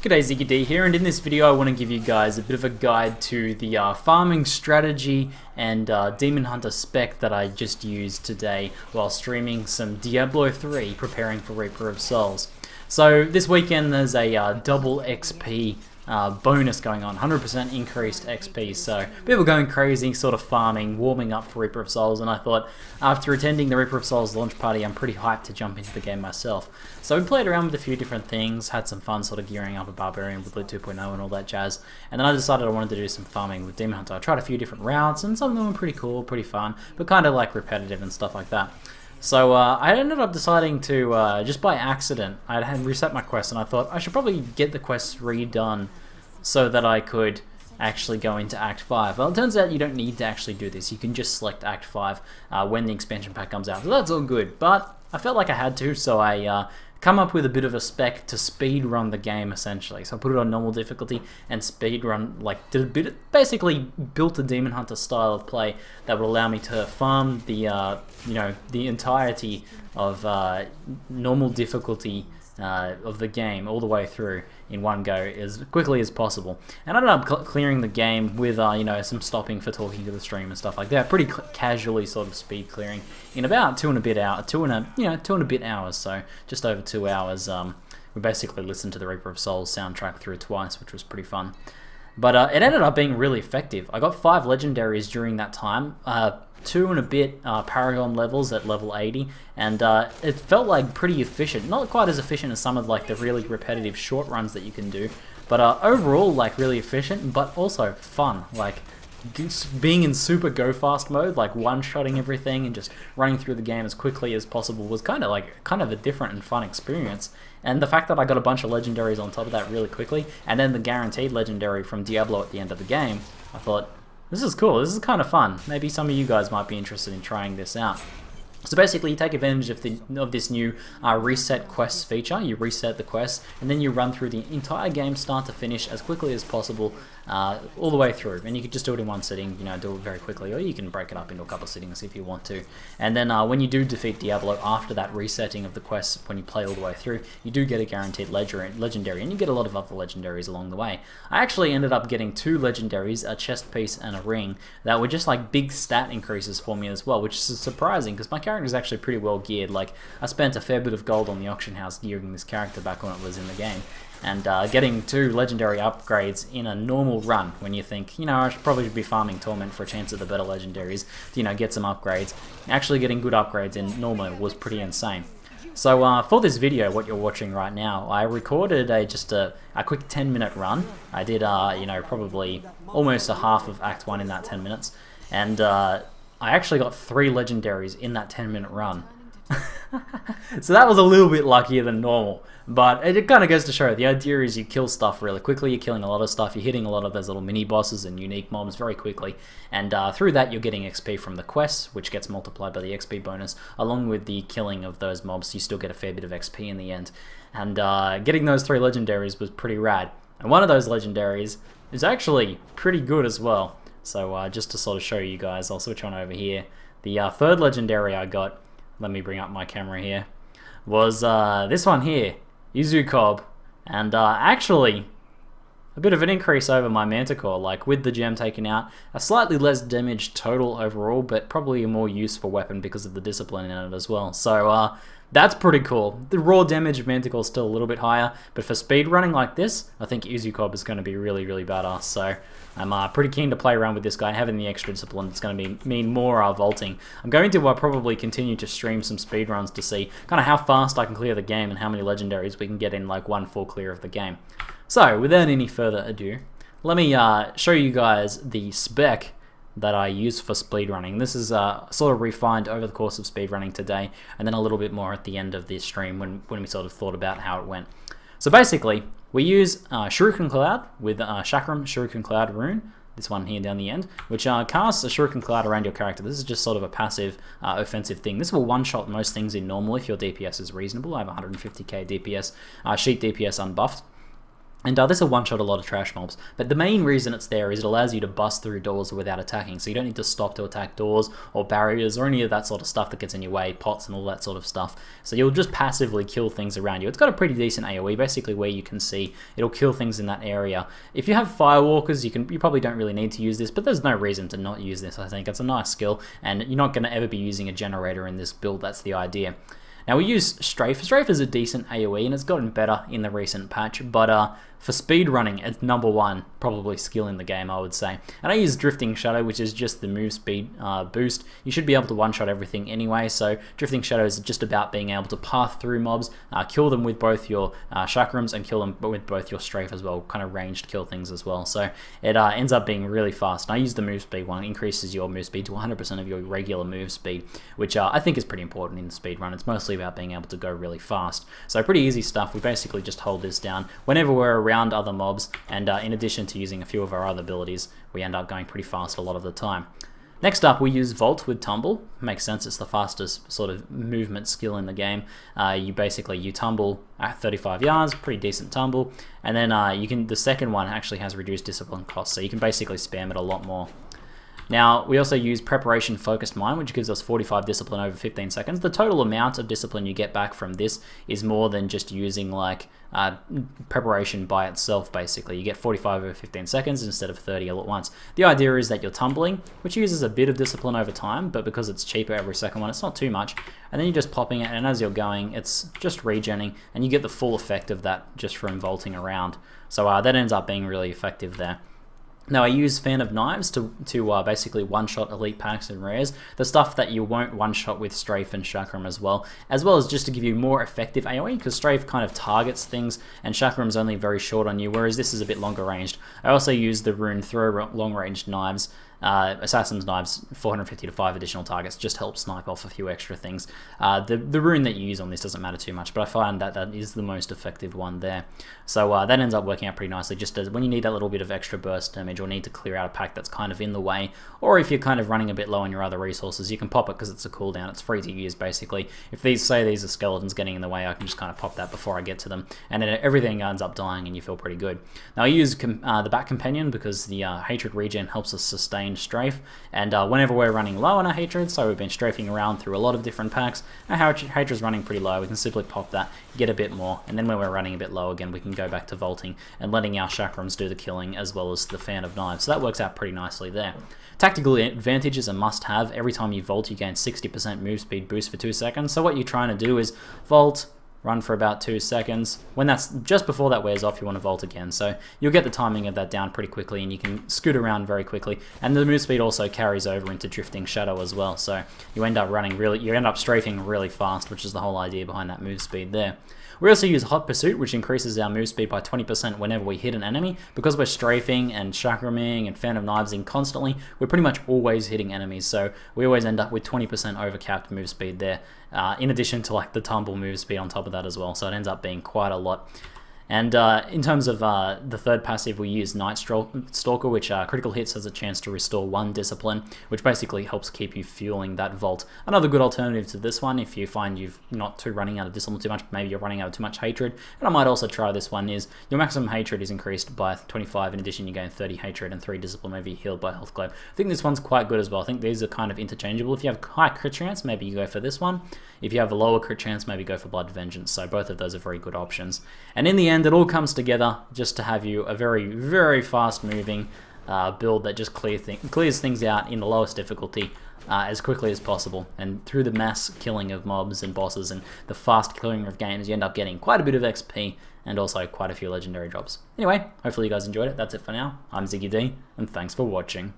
G'day, Ziggy D here, and in this video I want to give you guys a bit of a guide to the farming strategy and Demon Hunter spec that I just used today while streaming some Diablo 3 preparing for Reaper of Souls. So this weekend there's a double XP bonus going on, 100% increased XP, so people going crazy, sort of farming, warming up for Reaper of Souls, and I thought after attending the Reaper of Souls launch party I'm pretty hyped to jump into the game myself. So we played around with a few different things, had some fun sort of gearing up a Barbarian with Loot 2.0 and all that jazz, and then I decided I wanted to do some farming with Demon Hunter. I tried a few different routes and some of them were pretty cool, pretty fun, but kind of like repetitive and stuff like that. So I ended up deciding to, just by accident, I had reset my quest and I thought I should probably get the quests redone so that I could actually go into Act 5. Well, it turns out you don't need to actually do this. You can just select Act 5 when the expansion pack comes out. So that's all good, but I felt like I had to, so I come up with a bit of a spec to speed run the game essentially. So I put it on normal difficulty and speed run, like did a bit, basically built a Demon Hunter style of play that would allow me to farm the the entirety of normal difficulty of the game all the way through in one go as quickly as possible. And I ended up clearing the game with some stopping for talking to the stream and stuff like that, pretty casually sort of speed clearing in about two and a bit hours, so just over 2 hours. We basically listened to the Reaper of Souls soundtrack through twice, which was pretty fun. But it ended up being really effective. I got 5 legendaries during that time, 2 and a bit Paragon levels at level 80, and it felt like pretty efficient. Not quite as efficient as some of like the really repetitive short runs that you can do, but overall like really efficient, but also fun. Like being in super go fast mode, like one-shotting everything and just running through the game as quickly as possible was kind of a different and fun experience. And the fact that I got a bunch of legendaries on top of that really quickly, and then the guaranteed legendary from Diablo at the end of the game, I thought, this is cool, this is kind of fun. Maybe some of you guys might be interested in trying this out. So basically you take advantage of this new reset quests feature. You reset the quest and then you run through the entire game start to finish as quickly as possible, all the way through. And you can just do it in one sitting, do it very quickly, or you can break it up into a couple of sittings if you want to. And then when you do defeat Diablo after that resetting of the quests, when you play all the way through, you do get a guaranteed legendary, and you get a lot of other legendaries along the way. I actually ended up getting 2 legendaries, a chest piece and a ring, that were just like big stat increases for me as well, which is surprising because my character is actually pretty well geared. Like, I spent a fair bit of gold on the auction house gearing this character back when it was in the game, and getting 2 legendary upgrades in a normal run, when you think, I should probably be farming Torment for a chance at the better legendaries to, get some upgrades. Actually getting good upgrades in normal was pretty insane. So for this video, what you're watching right now, I recorded just a quick 10-minute run. I did, probably almost a half of Act 1 in that 10 minutes, and I actually got 3 legendaries in that 10-minute run. So that was a little bit luckier than normal, but it kind of goes to show the idea is you kill stuff really quickly, you're killing a lot of stuff, you're hitting a lot of those little mini bosses and unique mobs very quickly, and through that you're getting XP from the quests, which gets multiplied by the XP bonus. Along with the killing of those mobs, you still get a fair bit of XP in the end, and getting those 3 legendaries was pretty rad. And one of those legendaries is actually pretty good as well. So just to sort of show you guys, I'll switch on over here. The 3rd legendary I got, let me bring up my camera here, was this one here, Izukob, and actually a bit of an increase over my Manticore, like with the gem taken out, a slightly less damage total overall, but probably a more useful weapon because of the discipline in it as well. So that's pretty cool. The raw damage of Manticore is still a little bit higher, but for speed running like this, I think Izukob is going to be really, really badass. So I'm pretty keen to play around with this guy. Having the extra discipline, it's going to mean more vaulting. I'm going to probably continue to stream some speed runs to see kind of how fast I can clear the game and how many legendaries we can get in like one full clear of the game. So without any further ado, let me show you guys the spec that I use for speedrunning. This is sort of refined over the course of speedrunning today, and then a little bit more at the end of this stream when we sort of thought about how it went. So basically, we use Shuriken Cloud with Chakram Shuriken Cloud rune, this one here down the end, which casts a Shuriken Cloud around your character. This is just sort of a passive offensive thing. This will one-shot most things in normal if your DPS is reasonable. I have 150k DPS, sheet DPS unbuffed. And this will one-shot a lot of trash mobs, but the main reason it's there is it allows you to bust through doors without attacking, so you don't need to stop to attack doors or barriers or any of that sort of stuff that gets in your way, pots and all that sort of stuff. So you'll just passively kill things around you. It's got a pretty decent AoE, basically where you can see it'll kill things in that area. If you have firewalkers, you probably don't really need to use this, but there's no reason to not use this. I think it's a nice skill, and you're not going to ever be using a generator in this build. That's the idea. Now we use Strafe. Strafe is a decent AoE and it's gotten better in the recent patch, but for speed running, it's #1 probably skill in the game, I would say. And I use Drifting Shadow, which is just the move speed boost. You should be able to one-shot everything anyway, so Drifting Shadow is just about being able to path through mobs, kill them with both your chakrams and kill them with both your Strafe as well, kind of ranged kill things as well. So it ends up being really fast. And I use the move speed one, it increases your move speed to 100% of your regular move speed, which I think is pretty important in the speed run. It's mostly about being able to go really fast. So pretty easy stuff. We basically just hold this down whenever we're around other mobs, and in addition to using a few of our other abilities, we end up going pretty fast a lot of the time. Next up, we use Vault with Tumble. Makes sense, it's the fastest sort of movement skill in the game. You tumble at 35 yards, pretty decent tumble, and then the second one actually has reduced discipline cost, so you can basically spam it a lot more. Now, we also use Preparation Focused Mind, which gives us 45 discipline over 15 seconds. The total amount of discipline you get back from this is more than just using like preparation by itself, basically. You get 45 over 15 seconds instead of 30 all at once. The idea is that you're tumbling, which uses a bit of discipline over time, but because it's cheaper every second one, it's not too much. And then you're just popping it, and as you're going, it's just regenning, and you get the full effect of that just from vaulting around. So that ends up being really effective there. Now I use Fan of Knives to basically one-shot elite packs and rares, the stuff that you won't one-shot with Strafe and Chakram as well as just to give you more effective AoE, because Strafe kind of targets things and Chakram's only very short on you, whereas this is a bit longer ranged. I also use the rune Throw long-range knives, Assassin's Knives, 450 to 5 additional targets, just help snipe off a few extra things. The rune that you use on this doesn't matter too much, but I find that that is the most effective one there. So that ends up working out pretty nicely, just as when you need that little bit of extra burst damage or need to clear out a pack that's kind of in the way, or if you're kind of running a bit low on your other resources, you can pop it because it's a cooldown. It's free to use, basically. If these are skeletons getting in the way, I can just kind of pop that before I get to them, and then everything ends up dying and you feel pretty good. Now I use the Bat Companion because the Hatred regen helps us sustain Strafe, and whenever we're running low on our Hatred, so we've been strafing around through a lot of different packs, our Hatred's running pretty low, we can simply pop that, get a bit more, and then when we're running a bit low again, we can go back to vaulting and letting our Chakrams do the killing as well as the Fan of Knives. So that works out pretty nicely there. Tactical advantage is a must-have. Every time you vault, you gain 60% move speed boost for 2 seconds. So what you're trying to do is vault, run for about 2 seconds. When that's just before that wears off, you want to vault again. So you'll get the timing of that down pretty quickly, and you can scoot around very quickly. And the move speed also carries over into Drifting Shadow as well. So you end up strafing really fast, which is the whole idea behind that move speed there. We also use Hot Pursuit, which increases our move speed by 20% whenever we hit an enemy. Because we're strafing and chakraming and Fan of Knivesing constantly, we're pretty much always hitting enemies, so we always end up with 20% overcapped move speed there, in addition to like the tumble move speed on top of that as well, so it ends up being quite a lot. And in terms of the third passive, we use Night Stalker, which critical hits has a chance to restore 1 discipline, which basically helps keep you fueling that vault. Another good alternative to this one, if you find you've not running out of discipline too much, maybe you're running out of too much hatred, and I might also try this one, is your maximum hatred is increased by 25, in addition you gain 30 hatred and 3 discipline whenever you're healed by Health Globe. I think this one's quite good as well. I think these are kind of interchangeable. If you have high crit chance, maybe you go for this one. If you have a lower crit chance, maybe go for Blood Vengeance, so both of those are very good options. And in the end, it all comes together just to have you a very, very fast-moving build that just clears things out in the lowest difficulty as quickly as possible. And through the mass killing of mobs and bosses and the fast clearing of games, you end up getting quite a bit of XP and also quite a few legendary drops. Anyway, hopefully you guys enjoyed it. That's it for now. I'm Ziggy D, and thanks for watching.